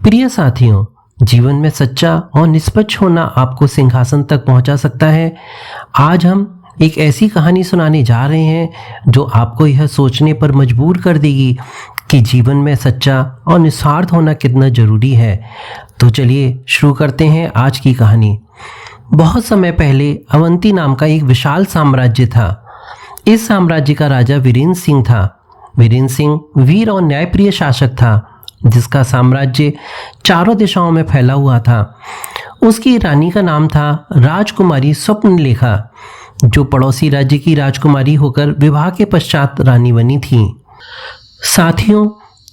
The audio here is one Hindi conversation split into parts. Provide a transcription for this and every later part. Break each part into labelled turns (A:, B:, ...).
A: प्रिय साथियों, जीवन में सच्चा और निष्पक्ष होना आपको सिंहासन तक पहुंचा सकता है। आज हम एक ऐसी कहानी सुनाने जा रहे हैं जो आपको यह सोचने पर मजबूर कर देगी कि जीवन में सच्चा और निस्वार्थ होना कितना जरूरी है। तो चलिए शुरू करते हैं आज की कहानी। बहुत समय पहले अवंती नाम का एक विशाल साम्राज्य था। इस साम्राज्य का राजा वीरेंद्र सिंह था। वीरेंद्र सिंह वीर और न्यायप्रिय शासक था जिसका साम्राज्य चारों दिशाओं में फैला हुआ था। उसकी रानी का नाम था राजकुमारी स्वप्नलेखा, जो पड़ोसी राज्य की राजकुमारी होकर विवाह के पश्चात रानी बनी थी। साथियों,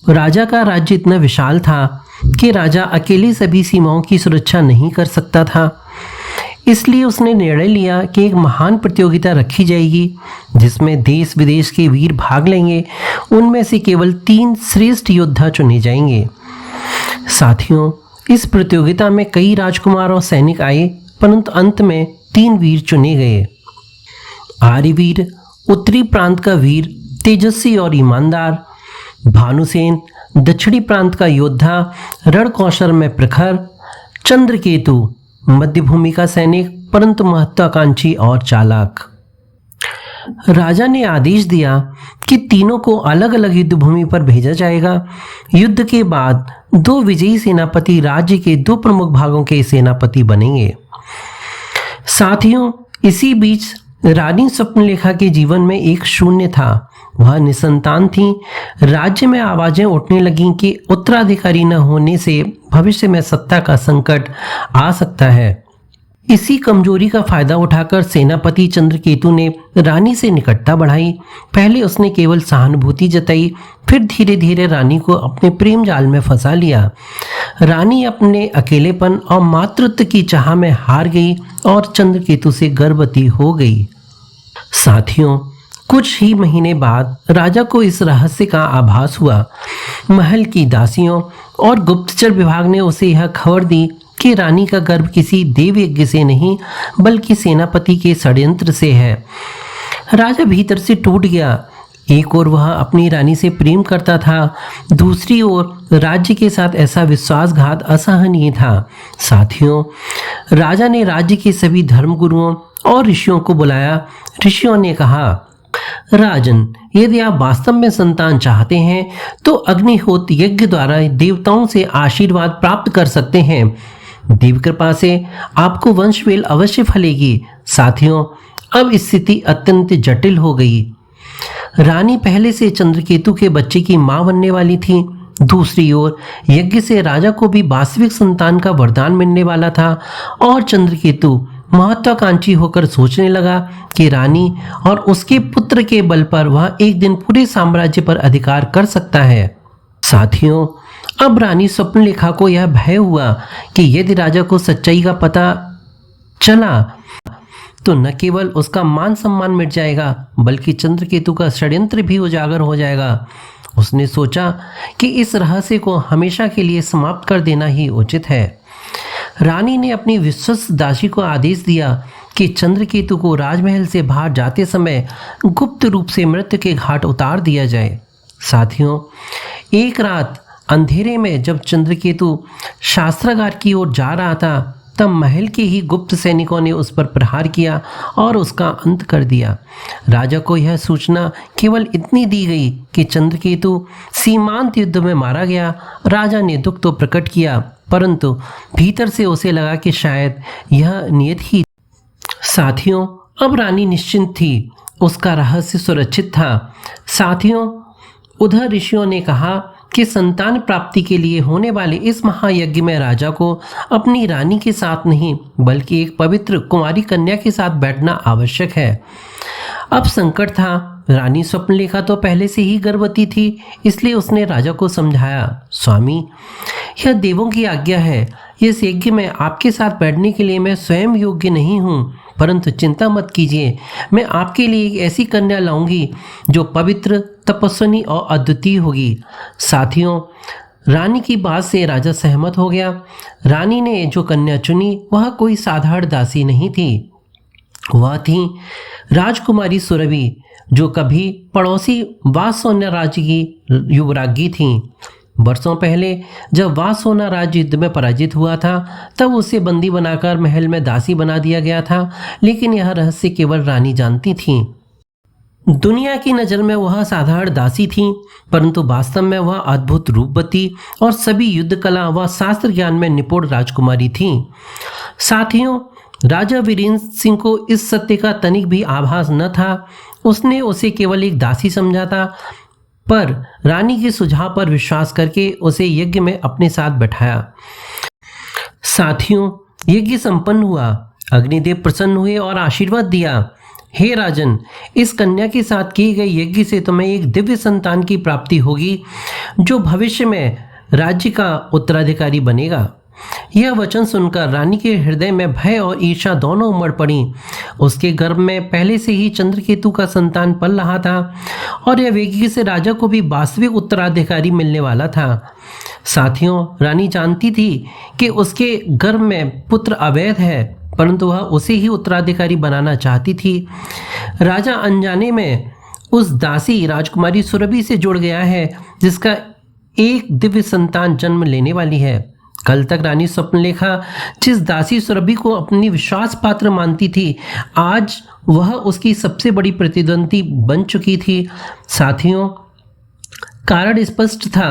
A: राजा का राज्य इतना विशाल था कि राजा अकेले सभी सीमाओं की सुरक्षा नहीं कर सकता था। इसलिए उसने निर्णय लिया कि एक महान प्रतियोगिता रखी जाएगी जिसमें देश विदेश के वीर भाग लेंगे। उनमें से केवल 3 श्रेष्ठ योद्धा चुने जाएंगे। साथियों, इस प्रतियोगिता में कई राजकुमार और सैनिक आए, परंतु अंत में 3 वीर चुने गए। आर्यवीर, उत्तरी प्रांत का वीर, तेजस्वी और ईमानदार। भानुसेन, दक्षिणी प्रांत का योद्धा, रण कौशल में प्रखर। चंद्रकेतु, मध्य भूमि का सैनिक परंतु महत्वाकांक्षी और चालाक। राजा ने आदेश दिया कि तीनों को अलग अलग युद्ध भूमि पर भेजा जाएगा। युद्ध के बाद 2 विजयी सेनापति राज्य के 2 प्रमुख भागों के सेनापति बनेंगे। साथियों, इसी बीच रानी स्वप्नलेखा के जीवन में एक शून्य था। वह निसंतान थी। राज्य में आवाजें उठने लगीं कि उत्तराधिकारी न होने से भविष्य में सत्ता का संकट आ सकता है। इसी कमजोरी का फायदा उठाकर सेनापति चंद्रकेतु ने रानी से निकटता बढ़ाई। पहले उसने केवल सहानुभूति जताई, फिर धीरे धीरे रानी को अपने प्रेम जाल में फंसा लिया। रानी अपने अकेलेपन और मातृत्व की चाह में हार गई और चंद्रकेतु से गर्भवती हो गई। साथियों, कुछ ही महीने बाद राजा को इस रहस्य का आभास हुआ। महल की दासियों और गुप्तचर विभाग ने उसे यह खबर दी कि रानी का गर्भ किसी देव यज्ञ से नहीं बल्कि सेनापति के षड्यंत्र से है। राजा भीतर से टूट गया। एक ओर वह अपनी रानी से प्रेम करता था, दूसरी ओर राज्य के साथ ऐसा विश्वासघात असहनीय था। साथियों, राजा ने राज्य के सभी धर्मगुरुओं और ऋषियों को बुलाया। ऋषियों ने कहा, राजन, यदि आप वास्तव में संतान चाहते हैं तो अग्निहोत्र यज्ञ द्वारा देवताओं से आशीर्वाद प्राप्त कर सकते हैं। देव कृपा से आपको वंशवेल अवश्य फलेगी। साथियों, अब स्थिति अत्यंत जटिल हो गई। रानी पहले से चंद्रकेतु के बच्चे की मां बनने वाली थी। दूसरी ओर यज्ञ से राजा को भी वास्तविक संतान का वरदान मिलने वाला था और चंद्रकेतु महत्वाकांक्षी होकर सोचने लगा कि रानी और उसके पुत्र के बल पर वह एक दिन पूरे साम्राज्य पर अधिकार कर सकता है। साथियों, अब रानी स्वप्नलेखा को यह भय हुआ कि यदि राजा को सच्चाई का पता चला तो न केवल उसका मान सम्मान मिट जाएगा बल्कि चंद्रकेतु का षड्यंत्र भी उजागर हो जाएगा। उसने सोचा कि इस रहस्य को हमेशा के लिए समाप्त कर देना ही उचित है। रानी ने अपनी विश्वस्त दासी को आदेश दिया कि चंद्रकेतु को राजमहल से बाहर जाते समय गुप्त रूप से मृत्यु के घाट उतार दिया जाए। साथियों, एक रात अंधेरे में जब चंद्रकेतु शास्त्रागार की ओर जा रहा था तब महल के ही गुप्त सैनिकों ने उस पर प्रहार किया और उसका अंत कर दिया। राजा को यह सूचना केवल इतनी दी गई कि चंद्रकेतु सीमांत युद्ध में मारा गया। राजा ने दुख तो प्रकट किया, परंतु भीतर से उसे लगा कि शायद यह नियत ही। साथियों, अब रानी निश्चिंत थी, उसका रहस्य सुरक्षित था। साथियों, उधर ऋषियों ने कहा कि संतान प्राप्ति के लिए होने वाले इस महायज्ञ में राजा को अपनी रानी के साथ नहीं बल्कि एक पवित्र कुमारी कन्या के साथ बैठना आवश्यक है। अब संकट था। रानी स्वप्नलेखा तो पहले से ही गर्भवती थी, इसलिए उसने राजा को समझाया, स्वामी, यह देवों की आज्ञा है। इस यज्ञ में आपके साथ बैठने के लिए मैं स्वयं योग्य नहीं हूँ, परंतु चिंता मत कीजिए, मैं आपके लिए एक ऐसी कन्या लाऊंगी जो पवित्र, तपस्विनी और अद्वितीय होगी। साथियों, रानी की बात से राजा सहमत हो गया। रानी ने जो कन्या चुनी वह कोई साधारण दासी नहीं थी। वह थी राजकुमारी सुरभि, जो कभी पड़ोसी वात्सोन्य राज्य की युवराज्ञी थीं। वर्षों पहले जब वासोना राज्य युद्ध में पराजित हुआ था, तब उसे बंदी बनाकर महल में दासी बना दिया गया था, लेकिन यह रहस्य केवल रानी जानती थी। दुनिया की नज़र में वह साधारण दासी थी, परंतु वास्तव में वह अद्भुत रूपवती और सभी युद्ध कला व शास्त्र ज्ञान में निपुण राजकुमारी थी। साथियों, राजा वीरेंद्र सिंह को इस सत्य का तनिक भी आभास न था। उसने उसे केवल एक दासी समझा था, पर रानी के सुझाव पर विश्वास करके उसे यज्ञ में अपने साथ बैठाया। साथियों, यज्ञ संपन्न हुआ। अग्निदेव प्रसन्न हुए और आशीर्वाद दिया, हे राजन, इस कन्या के साथ किए गए यज्ञ से तुम्हें एक दिव्य संतान की प्राप्ति होगी, जो भविष्य में राज्य का उत्तराधिकारी बनेगा। यह वचन सुनकर रानी के हृदय में भय और ईर्ष्या दोनों उमड़ पड़ी। उसके गर्भ में पहले से ही चंद्रकेतु का संतान पल रहा था और यह वेगी से राजा को भी वास्तविक उत्तराधिकारी मिलने वाला था। साथियों, रानी जानती थी कि उसके गर्भ में पुत्र अवैध है, परंतु वह उसे ही उत्तराधिकारी बनाना चाहती थी। राजा अनजाने में उस दासी राजकुमारी सुरभि से जुड़ गया है, जिसका एक दिव्य संतान जन्म लेने वाली है। कल तक रानी स्वप्नलेखा जिस दासी सुरभि को अपनी विश्वास पात्र मानती थी, आज वह उसकी सबसे बड़ी प्रतिद्वंदी बन चुकी थी। साथियों, कारण स्पष्ट था।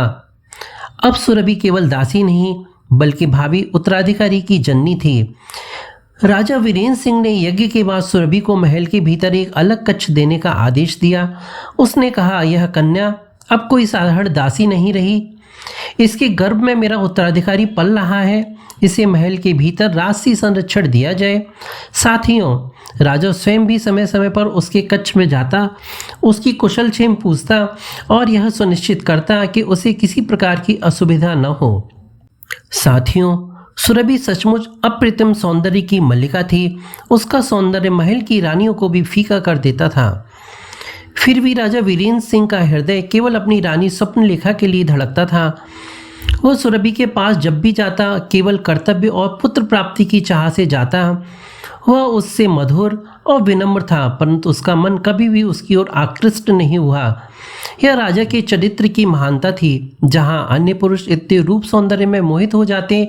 A: अब सुरभि केवल दासी नहीं, बल्कि भावी उत्तराधिकारी की जननी थी। राजा वीरेंद्र सिंह ने यज्ञ के बाद सुरभि को महल के भीतर एक अलग कक्ष देने का आदेश दिया। उसने कहा, यह कन्या अब कोई साधारण दासी नहीं रही, इसके गर्भ में मेरा उत्तराधिकारी पल रहा है। इसे महल के भीतर राजसी संरक्षण दिया जाए। साथियों, राजा स्वयं भी समय समय पर उसके कक्ष में जाता, उसकी कुशल क्षेम पूछता और यह सुनिश्चित करता कि उसे किसी प्रकार की असुविधा न हो। साथियों, सुरभि सचमुच अप्रतिम सौंदर्य की मल्लिका थी। उसका सौंदर्य महल की रानियों को भी फीका कर देता था। फिर भी राजा वीरेंद्र सिंह का हृदय केवल अपनी रानी स्वप्नलेखा के लिए धड़कता था। वह सुरभि के पास जब भी जाता, केवल कर्तव्य और पुत्र प्राप्ति की चाह से जाता। वह उससे मधुर और विनम्र था, परंतु उसका मन कभी भी उसकी ओर आकृष्ट नहीं हुआ। यह राजा के चरित्र की महानता थी। जहाँ अन्य पुरुष इतने रूप सौंदर्य में मोहित हो जाते,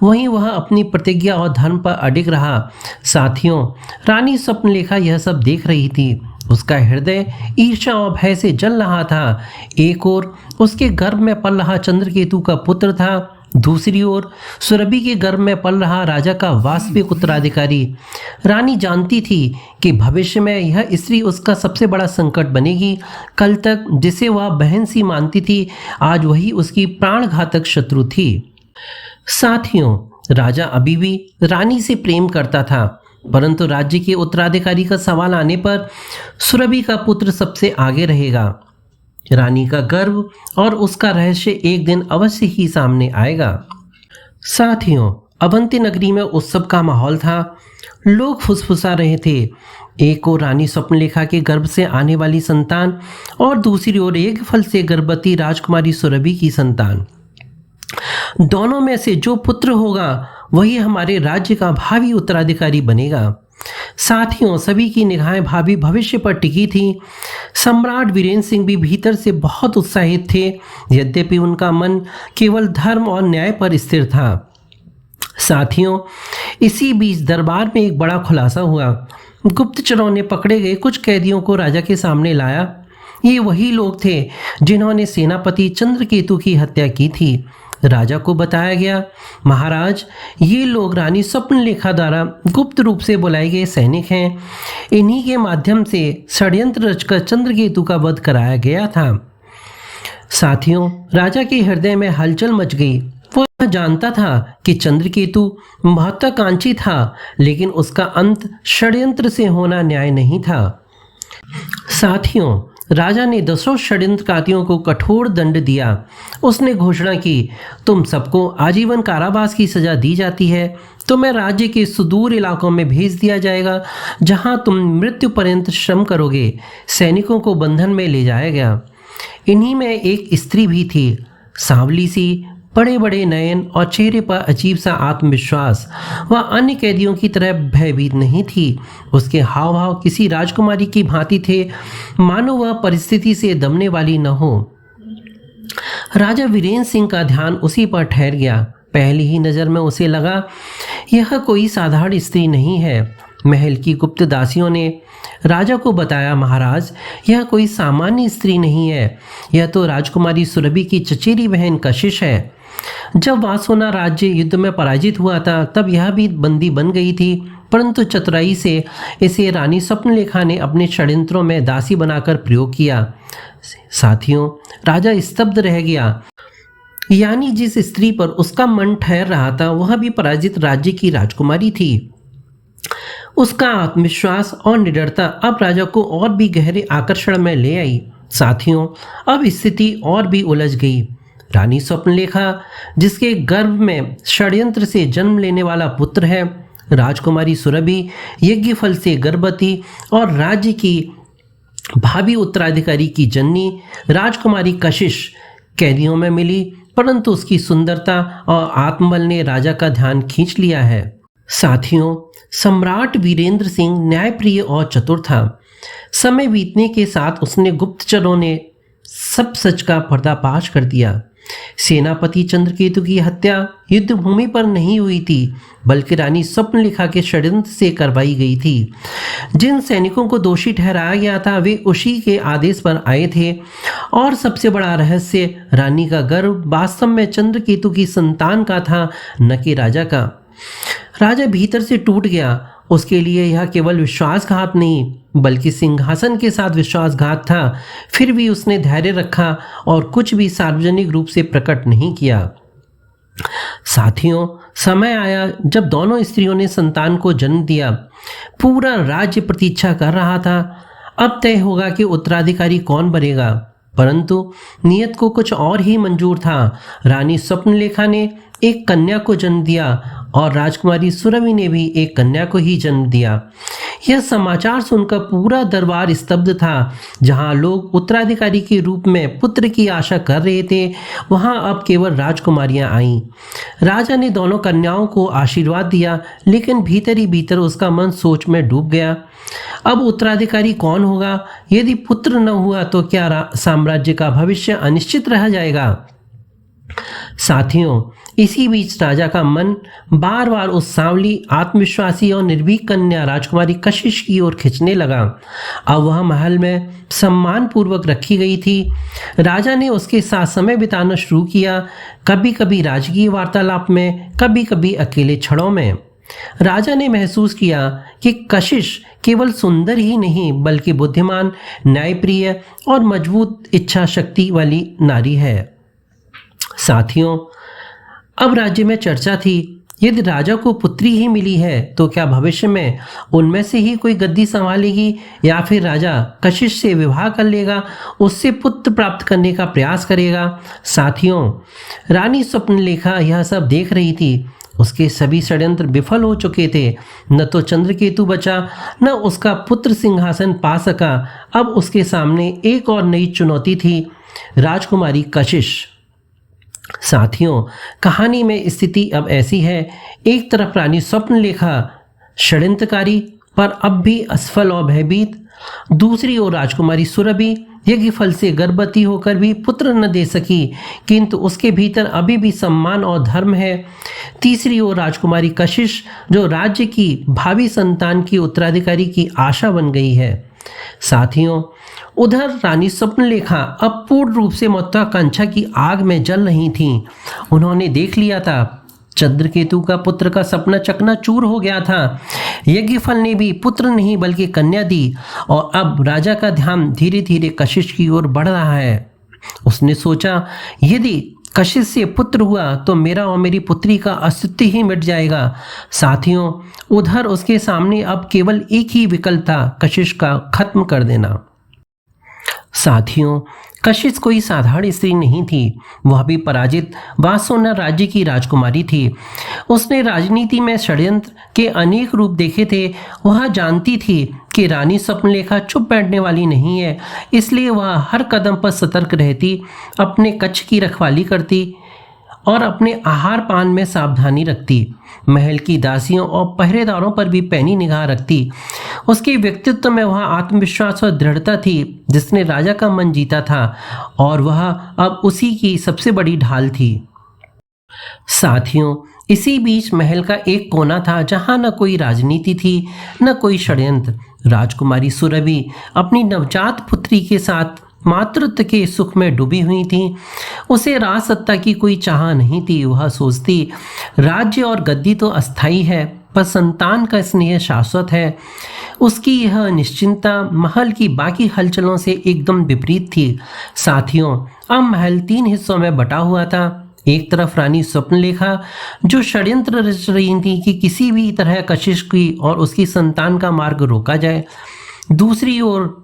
A: वहीं वह अपनी प्रतिज्ञा और धर्म पर अडिग रहा। साथियों, रानी स्वप्नलेखा यह सब देख रही थी। उसका हृदय ईर्ष्या और भय से जल रहा था। एक ओर उसके गर्भ में पल रहा चंद्रकेतु का पुत्र था, दूसरी ओर सुरभि के गर्भ में पल रहा राजा का वास्तविक उत्तराधिकारी। रानी जानती थी कि भविष्य में यह स्त्री उसका सबसे बड़ा संकट बनेगी। कल तक जिसे वह बहन सी मानती थी, आज वही उसकी प्राणघातक शत्रु थी। साथियों, राजा अभी भी रानी से प्रेम करता था, परंतु राज्य के उत्तराधिकारी का सवाल आने पर सुरभि का पुत्र सबसे आगे रहेगा। रानी का गर्व और उसका रहस्य एक दिन अवश्य ही सामने आएगा। साथियों, अवंती नगरी में उत्सव का माहौल था। लोग फुसफुसा रहे थे। एक ओर रानी स्वप्नलेखा के गर्भ से आने वाली संतान और दूसरी ओर एक फल से गर्भवती राजकुमारी सुरभि की संतान। दोनों में से जो पुत्र होगा वही हमारे राज्य का भावी उत्तराधिकारी बनेगा। साथियों, सभी की निगाहें भावी भविष्य पर टिकी थी। सम्राट वीरेंद्र सिंह भी भीतर से बहुत उत्साहित थे, यद्यपि उनका मन केवल धर्म और न्याय पर स्थिर था। साथियों, इसी बीच दरबार में एक बड़ा खुलासा हुआ। गुप्तचरों ने पकड़े गए कुछ कैदियों को राजा के सामने लाया। ये वही लोग थे जिन्होंने सेनापति चंद्रकेतु की हत्या की थी। राजा को बताया गया, महाराज, ये लोग रानी स्वप्नलेखा द्वारा गुप्त रूप से बुलाए गए सैनिक हैं। इन्हीं के माध्यम से षड्यंत्र रचकर चंद्रकेतु का वध कराया गया था। साथियों, राजा के हृदय में हलचल मच गई। वह जानता था कि चंद्रकेतु महत्वाकांक्षी था, लेकिन उसका अंत षड्यंत्र से होना न्याय नहीं था। साथियों, राजा ने 10 षड्यंत्रकारियों को कठोर दंड दिया। उसने घोषणा की, तुम सबको आजीवन कारावास की सजा दी जाती है। तुम्हें राज्य के सुदूर इलाकों में भेज दिया जाएगा, जहां तुम मृत्यु पर्यंत श्रम करोगे। सैनिकों को बंधन में ले जाया गया। इन्हीं में एक स्त्री भी थी, सांवली सी, बड़े बड़े नयन और चेहरे पर अजीब सा आत्मविश्वास। वह अन्य कैदियों की तरह भयभीत नहीं थी। उसके हाव भाव किसी राजकुमारी की भांति थे, मानो वह परिस्थिति से दमने वाली न हो। राजा वीरेंद्र सिंह का ध्यान उसी पर ठहर गया। पहली ही नज़र में उसे लगा यह कोई साधारण स्त्री नहीं है। महल की गुप्त दासियों ने राजा को बताया, महाराज यह कोई सामान्य स्त्री नहीं है, यह तो राजकुमारी सुरभि की चचेरी बहन कशिश है। जब वासोना राज्य युद्ध में पराजित हुआ था तब यह भी बंदी बन गई थी, परंतु चतुराई से इसे रानी स्वप्नलेखा ने अपने षड्यंत्रों में दासी बनाकर प्रयोग किया। साथियों, राजा स्तब्ध रह गया। यानी जिस स्त्री पर उसका मन ठहर रहा था वह भी पराजित राज्य की राजकुमारी थी। उसका आत्मविश्वास और निडरता अब राजा को और भी गहरे आकर्षण में ले आई। साथियों, अब स्थिति और भी उलझ गई। रानी स्वप्नलेखा, जिसके गर्भ में षड्यंत्र से जन्म लेने वाला पुत्र है, राजकुमारी सुरभि यज्ञफल से गर्भवती और राज्य की भावी उत्तराधिकारी की जननी राजकुमारी कशिश कैदियों में मिली, परंतु उसकी सुंदरता और आत्मबल ने राजा का ध्यान खींच लिया है। साथियों, सम्राट वीरेंद्र सिंह न्यायप्रिय और चतुर था। समय बीतने के साथ उसने गुप्तचरों ने सब सच का पर्दाफाश कर दिया। सेनापति चंद्रकेतु की हत्या युद्ध भूमि पर नहीं हुई थी, बल्कि रानी स्वप्नलेखा के षड्यंत्र से करवाई गई थी। जिन सैनिकों को दोषी ठहराया गया था वे उसी के आदेश पर आए थे, और सबसे बड़ा रहस्य, रानी का गर्भ वास्तव में चंद्रकेतु की संतान का था, न कि राजा का। राजा भीतर से टूट गया। उसके लिए यह केवल विश्वासघात नहीं बल्कि सिंहासन के साथ विश्वासघात था। फिर भी उसने धैर्य रखा और कुछ भी सार्वजनिक रूप से प्रकट नहीं किया। साथियों, समय आया जब दोनों स्त्रियों ने संतान को जन्म दिया। पूरा राज्य प्रतीक्षा कर रहा था, अब तय होगा कि उत्तराधिकारी कौन बनेगा। परंतु नियत को कुछ और ही मंजूर था। रानी स्वप्नलेखा ने एक कन्या को जन्म दिया और राजकुमारी सुरभि ने भी एक कन्या को ही जन्म दिया। यह समाचार सुनकर पूरा दरबार स्तब्ध था। जहां लोग उत्तराधिकारी के रूप में पुत्र की आशा कर रहे थे, वहां अब केवल राजकुमारियां आईं। राजा ने दोनों कन्याओं को आशीर्वाद दिया, लेकिन भीतर ही भीतर उसका मन सोच में डूब गया। अब उत्तराधिकारी कौन होगा? यदि पुत्र न हुआ तो क्या साम्राज्य का भविष्य अनिश्चित रह जाएगा? साथियों, इसी बीच राजा का मन बार बार उस सांवली, आत्मविश्वासी और निर्भीक कन्या राजकुमारी कशिश की ओर खिंचने लगा। अब वह महल में सम्मान पूर्वक रखी गई थी। राजा ने उसके साथ समय बिताना शुरू किया, कभी कभी राजकीय वार्तालाप में, कभी कभी अकेले क्षणों में। राजा ने महसूस किया कि कशिश केवल सुंदर ही नहीं बल्कि बुद्धिमान, न्यायप्रिय और मजबूत इच्छा शक्ति वाली नारी है। साथियों, अब राज्य में चर्चा थी, यदि राजा को पुत्री ही मिली है तो क्या भविष्य में उनमें से ही कोई गद्दी संभालेगी, या फिर राजा कशिश से विवाह कर लेगा, उससे पुत्र प्राप्त करने का प्रयास करेगा। साथियों, रानी स्वप्नलेखा यह सब देख रही थी। उसके सभी षड्यंत्र विफल हो चुके थे। न तो चंद्रकेतु बचा, न उसका पुत्र सिंहासन पा सका। अब उसके सामने एक और नई चुनौती थी, राजकुमारी कशिश। साथियों, कहानी में स्थिति अब ऐसी है, एक तरफ रानी स्वप्नलेखा षड्यंत्रकारी पर अब भी असफल और भयभीत, दूसरी ओर राजकुमारी सुरभि यज्ञफल से गर्भवती होकर भी पुत्र न दे सकी, किंतु उसके भीतर अभी भी सम्मान और धर्म है। तीसरी ओर राजकुमारी कशिश, जो राज्य की भावी संतान की उत्तराधिकारी की आशा बन गई है। साथियों, उधर रानी स्वप्नलेखा अब पूर्ण रूप से महत्वाकांक्षा की आग में जल रही थीं। उन्होंने देख लिया था, चंद्रकेतु का पुत्र का सपना चकनाचूर हो गया था। यज्ञफल ने भी पुत्र नहीं बल्कि कन्या दी, और अब राजा का ध्यान धीरे धीरे कशिश की ओर बढ़ रहा है। उसने सोचा, यदि कशिश से पुत्र हुआ तो मेरा और मेरी पुत्री का अस्तित्व ही मिट जाएगा। साथियों, उधर उसके सामने अब केवल एक ही विकल्प था, कशिश का खत्म कर देना। साथियों, कशिश कोई साधारण स्त्री नहीं थी, वह भी पराजित वासोना राज्य की राजकुमारी थी। उसने राजनीति में षड्यंत्र के अनेक रूप देखे थे। वह जानती थी कि रानी स्वप्नलेखा चुप बैठने वाली नहीं है, इसलिए वह हर कदम पर सतर्क रहती, अपने कक्ष की रखवाली करती और अपने आहार पान में सावधानी रखती, महल की दासियों और पहरेदारों पर भी पैनी निगाह रखती। उसके व्यक्तित्व में वह आत्मविश्वास और दृढ़ता थी जिसने राजा का मन जीता था, और वह अब उसी की सबसे बड़ी ढाल थी। साथियों, इसी बीच महल का एक कोना था जहां न कोई राजनीति थी न कोई षड्यंत्र। राजकुमारी सुरभि अपनी नवजात पुत्री के साथ मातृत्व के सुख में डूबी हुई थी। उसे राज सत्ता की कोई चाह नहीं थी। वह सोचती, राज्य और गद्दी तो अस्थायी है, पर संतान का स्नेह शाश्वत है। उसकी यह निश्चिंतता महल की बाकी हलचलों से एकदम विपरीत थी। साथियों, अब महल 3 हिस्सों में बटा हुआ था। एक तरफ रानी स्वप्नलेखा, जो षड्यंत्र रच रही थी कि किसी भी तरह कशिश की और उसकी संतान का मार्ग रोका जाए। दूसरी ओर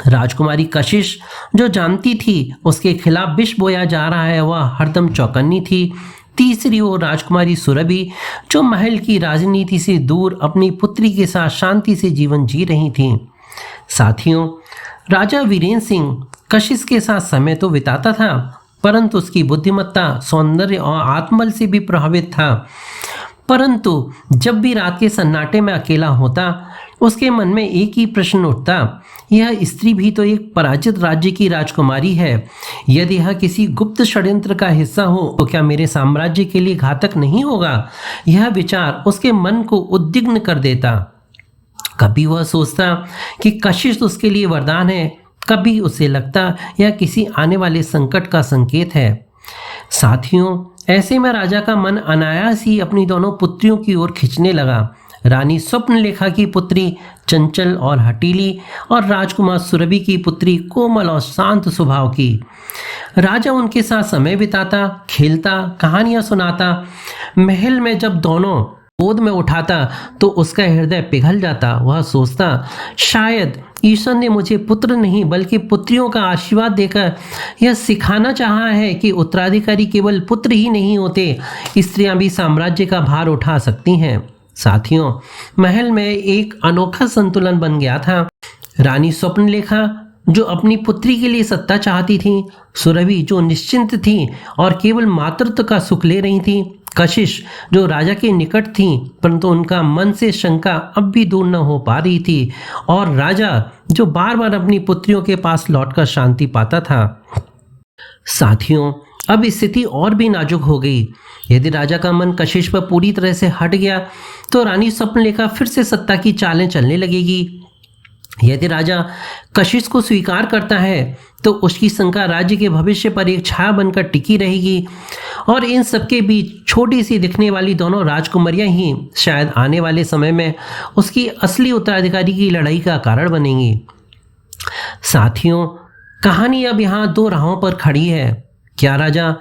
A: राजकुमारी कशिश, जो जानती थी उसके खिलाफ विष बोया जा रहा है, वह हरदम चौकन्नी थी। तीसरी ओर राजकुमारी सुरभि, जो महल की राजनीति से दूर अपनी पुत्री के साथ शांति से जीवन जी रही थी। साथियों, राजा वीरेंद्र सिंह कशिश के साथ समय तो बिताता था, परंतु उसकी बुद्धिमत्ता, सौंदर्य और आत्मबल से भी प्रभावित था। परंतु जब भी रात के सन्नाटे में अकेला होता, उसके मन में एक ही प्रश्न उठता, यह स्त्री भी तो एक पराजित राज्य की राजकुमारी है। यदि यह किसी गुप्त षड्यंत्र का हिस्सा हो तो क्या मेरे साम्राज्य के लिए घातक नहीं होगा? यह विचार उसके मन को उद्विग्न कर देता। कभी वह सोचता कि कशिश उसके लिए वरदान है, कभी उसे लगता यह किसी आने वाले संकट का संकेत है। साथियों, ऐसे में राजा का मन अनायास ही अपनी दोनों पुत्रियों की ओर खिंचने लगा। रानी स्वप्नलेखा की पुत्री चंचल और हठीली, और राजकुमार सुरभि की पुत्री कोमल और शांत स्वभाव की। राजा उनके साथ समय बिताता, खेलता, कहानियां सुनाता। महल में जब दोनों गोद में उठाता तो उसका हृदय पिघल जाता। वह सोचता, शायद ईश्वर ने मुझे पुत्र नहीं बल्कि पुत्रियों का आशीर्वाद देकर यह सिखाना चाहा है कि उत्तराधिकारी केवल पुत्र ही नहीं होते, स्त्रियां भी साम्राज्य का भार उठा सकती हैं। साथियों, महल में एक अनोखा संतुलन बन गया था। रानी स्वप्नलेखा, जो अपनी पुत्री के लिए सत्ता चाहती थी, सुरभि, जो निश्चिंत थी और केवल मातृत्व का सुख ले रही थी, कशिश, जो राजा के निकट थी परंतु उनका मन से शंका अब भी दूर न हो पा रही थी, और राजा, जो बार बार अपनी पुत्रियों के पास लौटकर शांति पाता था। साथियों, अब स्थिति और भी नाजुक हो गई। यदि राजा का मन कशिश पर पूरी तरह से हट गया तो रानी स्वप्नलेखा फिर से सत्ता की चालें चलने लगेगी। यदि राजा कशिश को स्वीकार करता है तो उसकी शंका राज्य के भविष्य पर एक छाया बनकर टिकी रहेगी, और इन सबके बीच छोटी सी दिखने वाली दोनों राजकुमारियां ही शायद आने वाले समय में उसकी असली उत्तराधिकारी की लड़ाई का कारण बनेंगी। साथियों, कहानी अब यहाँ 2 राहों पर खड़ी है। क्या राजा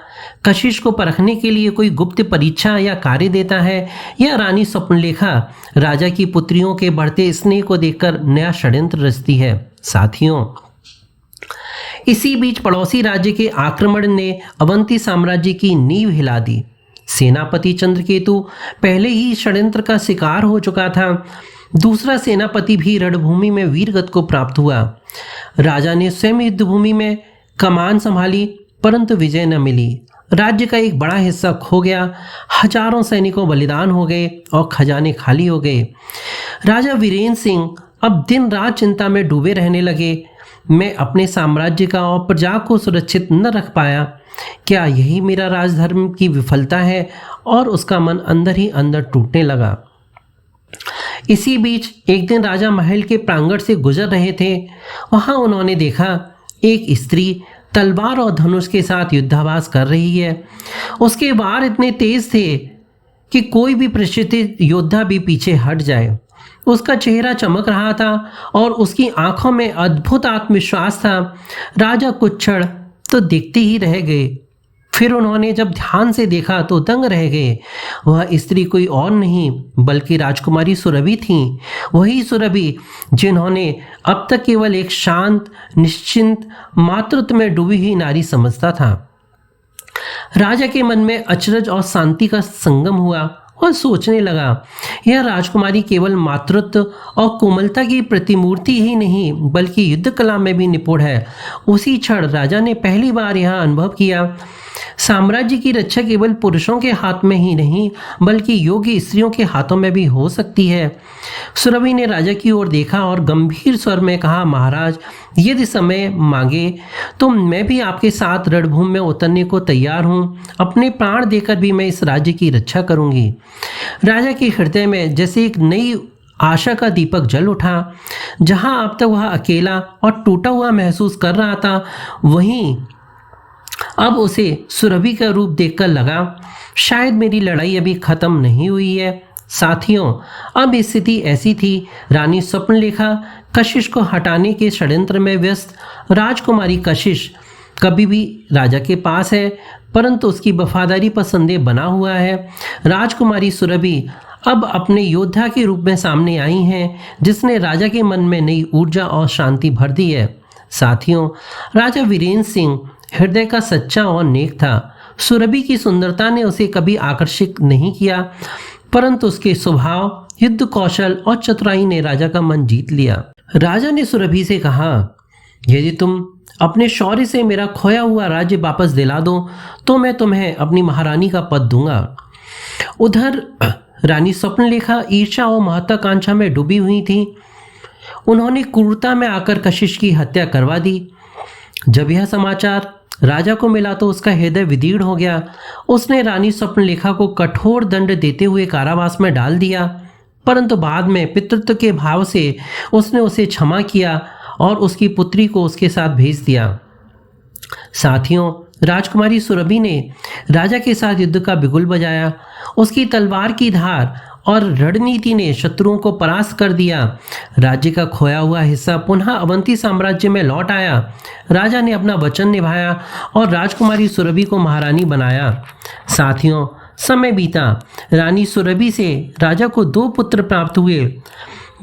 A: कशिश को परखने के लिए कोई गुप्त परीक्षा या कार्य देता है, या रानी स्वप्नलेखा राजा की पुत्रियों के बढ़ते स्नेह को देखकर नया षड्यंत्र रचती है? साथियों, इसी बीच पड़ोसी राज्य के आक्रमण ने अवंती साम्राज्य की नींव हिला दी। सेनापति चंद्रकेतु पहले ही षड्यंत्र का शिकार हो चुका था। दूसरा सेनापति भी रणभूमि में वीरगति को प्राप्त हुआ। राजा ने स्वयं युद्धभूमि में कमान संभाली, परंतु विजय न मिली। राज्य का एक बड़ा हिस्सा खो गया, हजारों सैनिकों बलिदान हो गए और खजाने खाली हो गए। राजा वीरेंद्र सिंह अब दिन रात चिंता में डूबे रहने लगे। मैं अपने साम्राज्य का और प्रजा को सुरक्षित न रख पाया। क्या यही मेरा राजधर्म की विफलता है? और उसका मन अंदर ही अंदर टूटने लगा। इसी बीच एक दिन राजा महल के प्रांगण से गुजर रहे थे। वहां उन्होंने देखा एक स्त्री तलवार और धनुष के साथ युद्धाभ्यास कर रही है। उसके वार इतने तेज थे कि कोई भी प्रशिक्षित योद्धा भी पीछे हट जाए। उसका चेहरा चमक रहा था और उसकी आंखों में अद्भुत आत्मविश्वास था। राजा कुछ क्षण तो देखते ही रह गए, फिर उन्होंने जब ध्यान से देखा तो दंग रह गए। वह स्त्री कोई और नहीं बल्कि राजकुमारी सुरभि थी। वही सुरभि जिन्होंने अब तक केवल एक शांत, निश्चिंत, मातृत्व में डूबी हुई नारी समझता था। राजा के मन में अचरज और शांति का संगम हुआ और सोचने लगा, यह राजकुमारी केवल मातृत्व और कोमलता की प्रतिमूर्ति ही नहीं बल्कि युद्ध कला में भी निपुण है। उसी क्षण राजा ने पहली बार यह अनुभव किया साम्राज्य की रक्षा केवल पुरुषों के हाथ में ही नहीं बल्कि योग्य स्त्रियों के हाथों में भी हो सकती है। सुरभि ने राजा की ओर देखा और गंभीर स्वर में कहा, महाराज, यदि समय मांगे तो मैं भी आपके साथ रणभूमि में उतरने को तैयार हूँ। अपने प्राण देकर भी मैं इस राज्य की रक्षा करूंगी। राजा के हृदय में जैसे एक नई आशा का दीपक जल उठा। जहां अब तक वह अकेला और टूटा हुआ महसूस कर रहा था, वहीं अब उसे सुरभि का रूप देखकर लगा, शायद मेरी लड़ाई अभी खत्म नहीं हुई है। साथियों, अब स्थिति ऐसी थी, रानी स्वप्नलेखा कशिश को हटाने के षड्यंत्र में व्यस्त। राजकुमारी कशिश कभी भी राजा के पास है, परंतु उसकी वफादारी पर संदेह बना हुआ है। राजकुमारी सुरभि अब अपने योद्धा के रूप में सामने आई हैं, जिसने राजा के मन में नई ऊर्जा और शांति भर दी है। साथियों, राजा वीरेंद्र सिंह हृदय का सच्चा और नेक था। सुरभि की सुंदरता ने उसे कभी आकर्षित नहीं किया, परंतु उसके स्वभाव, युद्ध कौशल और चतुराई ने राजा का मन जीत लिया। राजा ने सुरभि से कहा, यदि तुम अपने शौर्य से मेरा खोया हुआ राज्य वापस दिला दो तो मैं तुम्हें अपनी महारानी का पद दूंगा। उधर रानी स्वप्नलेखा ईर्ष्या और महत्वाकांक्षा में डूबी हुई थी। उन्होंने क्रूरता में आकर कशिश की हत्या करवा दी। जब यह समाचार राजा को मिला तो उसका हृदय विदीर्ण हो गया। उसने रानी स्वप्नलेखा को कठोर दंड देते हुए कारावास में डाल दिया, परंतु बाद में पितृत्व के भाव से उसने उसे क्षमा किया और उसकी पुत्री को उसके साथ भेज दिया। साथियों, राजकुमारी सुरभि ने राजा के साथ युद्ध का बिगुल बजाया। उसकी तलवार की धार और रणनीति ने शत्रुओं को परास्त कर दिया। राज्य का खोया हुआ हिस्सा पुनः अवंती साम्राज्य में लौट आया। राजा ने अपना वचन निभाया और राजकुमारी सुरभि को महारानी बनाया। साथियों, समय बीता। रानी सुरभि से राजा को 2 पुत्र प्राप्त हुए।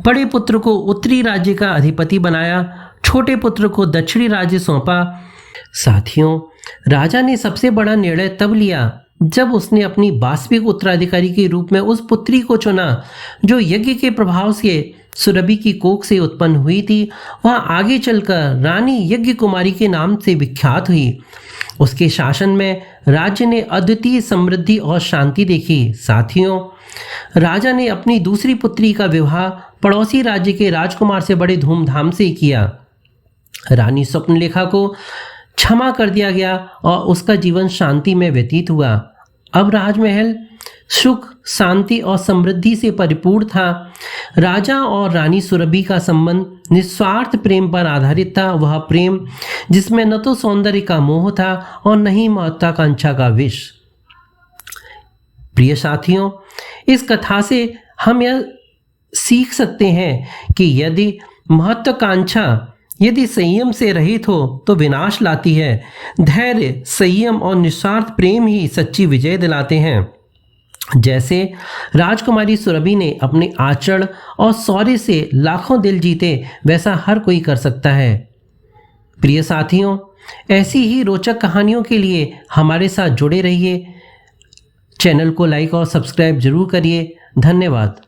A: बड़े पुत्र को उत्तरी राज्य का अधिपति बनाया, छोटे पुत्र को दक्षिणी राज्य सौंपा। साथियों, राजा ने सबसे बड़ा निर्णय तब लिया जब उसने अपनी वास्तविक उत्तराधिकारी के रूप में उस पुत्री को चुना जो यज्ञ के प्रभाव से सुरभि की कोख से उत्पन्न हुई थी। वह आगे चलकर रानी यज्ञ कुमारी के नाम से विख्यात हुई। उसके शासन में राज्य ने अद्वितीय समृद्धि और शांति देखी। साथियों, राजा ने अपनी दूसरी पुत्री का विवाह पड़ोसी राज्य के राजकुमार से बड़े धूमधाम से किया। रानी स्वप्नलेखा को क्षमा कर दिया गया और उसका जीवन शांति में व्यतीत हुआ। अब राजमहल सुख, शांति और समृद्धि से परिपूर्ण था। राजा और रानी सुरभि का संबंध निस्वार्थ प्रेम पर आधारित था। वह प्रेम जिसमें न तो सौंदर्य का मोह था और न ही महत्वाकांक्षा का विष। प्रिय साथियों, इस कथा से हम यह सीख सकते हैं कि यदि महत्वाकांक्षा यदि संयम से रहित हो तो विनाश लाती है। धैर्य, संयम और निस्वार्थ प्रेम ही सच्ची विजय दिलाते हैं। जैसे राजकुमारी सुरभि ने अपने आचरण और शौर्य से लाखों दिल जीते, वैसा हर कोई कर सकता है। प्रिय साथियों, ऐसी ही रोचक कहानियों के लिए हमारे साथ जुड़े रहिए। चैनल को लाइक और सब्सक्राइब जरूर करिए। धन्यवाद।